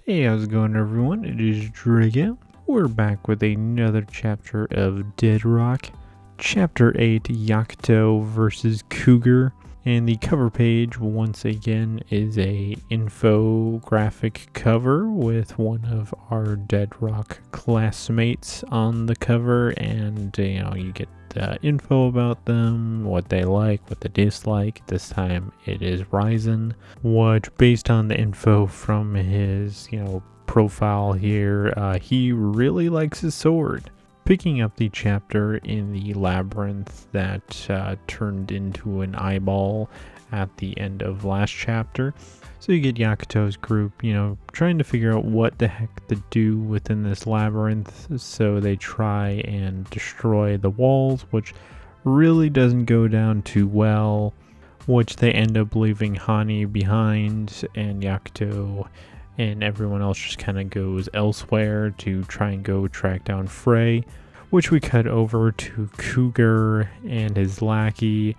Hey, how's it going, everyone? It is Drago. We're back with another chapter of Deadrock. Chapter 8, Yakuto versus Cougar. And the cover page, once again, is a infographic cover with one of our Deadrock classmates on the cover. And, you get info about them, what they like, what they dislike. This time it is Ryzen, which based on the info from his, profile here, he really likes his sword. Picking up the chapter in the labyrinth that turned into an eyeball at the end of last chapter. So you get Yakuto's group, trying to figure out what the heck to do within this labyrinth. So they try and destroy the walls, which really doesn't go down too well, which they end up leaving Hani behind, and Yakuto and everyone else just kind of goes elsewhere to try and go track down Frey, which we cut over to Cougar and his lackey,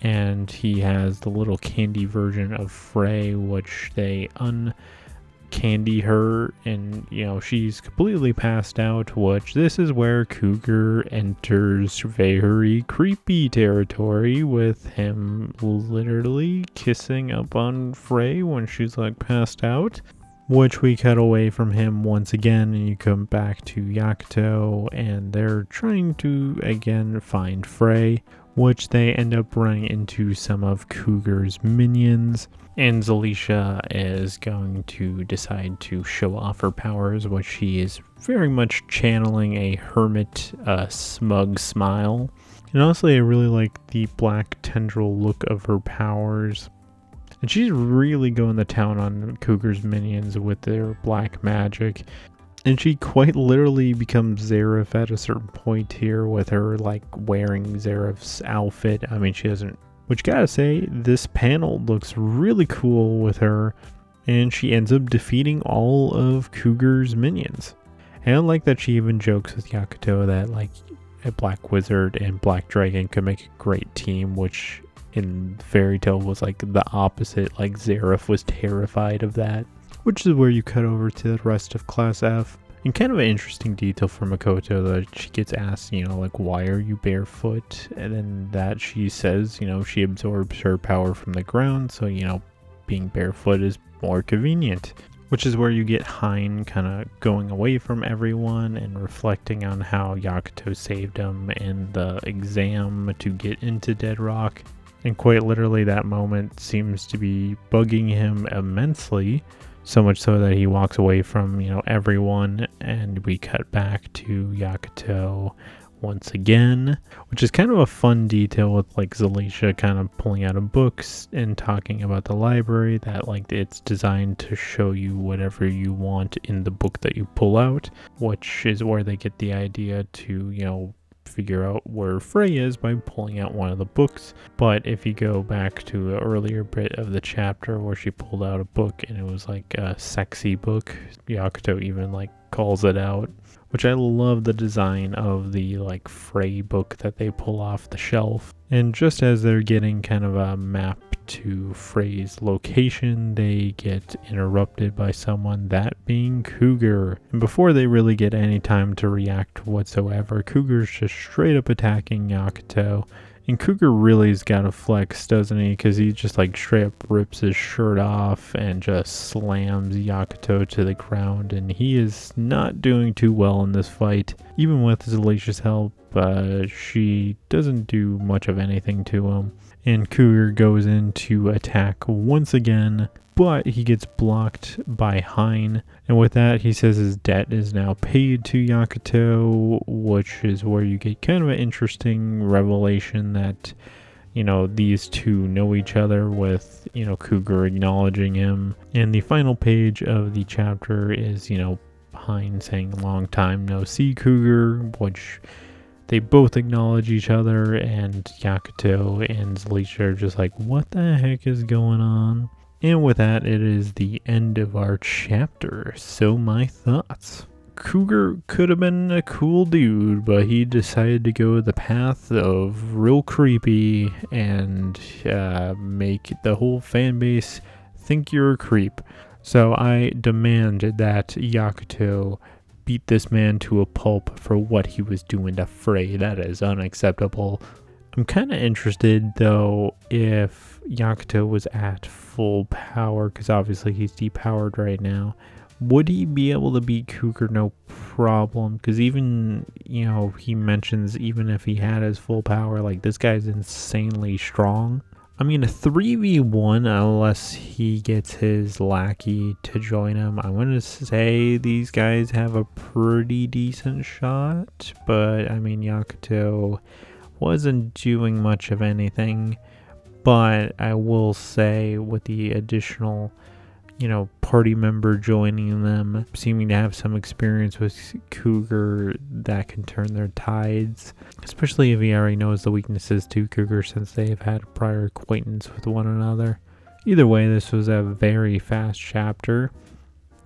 and he has the little candy version of Frey, which they uncandy her, and she's completely passed out, which this is where Cougar enters very creepy territory, with him literally kissing up on Frey when she's passed out. Which we cut away from him once again, and you come back to Yakuto, and they're trying to again find Frey, which they end up running into some of Cougar's minions, and Zalisha is going to decide to show off her powers, which she is very much channeling a hermit smug smile. And honestly, I really like the black tendril look of her powers. And she's really going to town on Cougar's minions with their black magic. And she quite literally becomes Zareth at a certain point here with her wearing Zareth's outfit. I mean, she doesn't, which gotta say, this panel looks really cool with her. And she ends up defeating all of Cougar's minions. And I like that she even jokes with Yakuto that a Black Wizard and Black Dragon could make a great team, which in Fairy Tail was the opposite. Zareth was terrified of that, which is where you cut over to the rest of Class F. And kind of an interesting detail from Makoto that she gets asked, why are you barefoot? And then that she says, she absorbs her power from the ground, so, being barefoot is more convenient. Which is where you get Hein kind of going away from everyone and reflecting on how Yakuto saved him in the exam to get into Deadrock. And quite literally that moment seems to be bugging him immensely, so much so that he walks away from, everyone, and we cut back to Yakuto once again, which is kind of a fun detail with Zalisha kind of pulling out of books and talking about the library, that it's designed to show you whatever you want in the book that you pull out, which is where they get the idea to, figure out where Frey is by pulling out one of the books. But if you go back to an earlier bit of the chapter where she pulled out a book and it was a sexy book, Yakuto even calls it out, which I love the design of the Frey book that they pull off the shelf. And just as they're getting kind of a map to Frey's location, they get interrupted by someone, that being Cougar. And before they really get any time to react whatsoever, Cougar's just straight up attacking Yakuto. And Cougar really's got a flex, doesn't he? Because he just straight up rips his shirt off and just slams Yakuto to the ground. And he is not doing too well in this fight. Even with Zalisha's help, she doesn't do much of anything to him. And Cougar goes in to attack once again, but he gets blocked by Hein. And with that, he says his debt is now paid to Yakuto, which is where you get kind of an interesting revelation that, these two know each other, with, Cougar acknowledging him. And the final page of the chapter is, Hein saying, "Long time no see, Cougar," which they both acknowledge each other, and Yakuto and Zalisha are just what the heck is going on? And with that, it is the end of our chapter. So my thoughts. Cougar could have been a cool dude, but he decided to go the path of real creepy and make the whole fan base think you're a creep. So I demand that Yakuto beat this man to a pulp for what he was doing to Frey. That is unacceptable. I'm kind of interested, though, if Yakuto was at full power, because obviously he's depowered right now. Would he be able to beat Cougar no problem? Because even, he mentions even if he had his full power, like, this guy's insanely strong. I mean, a 3v1, unless he gets his lackey to join him, I want to say these guys have a pretty decent shot. But, I mean, Yakuto wasn't doing much of anything. But I will say with the additional, party member joining them, seeming to have some experience with Cougar that can turn their tides, especially if he already knows the weaknesses to Cougar since they've had prior acquaintance with one another. Either way, this was a very fast chapter,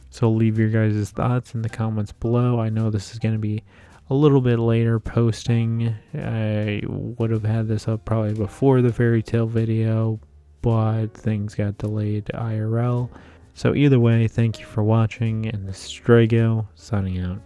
so leave your guys' thoughts in the comments below. I know this is going to be a little bit later posting. I would have had this up probably before the fairy tale video, but things got delayed IRL. So either way, thank you for watching, and this is Drago, signing out.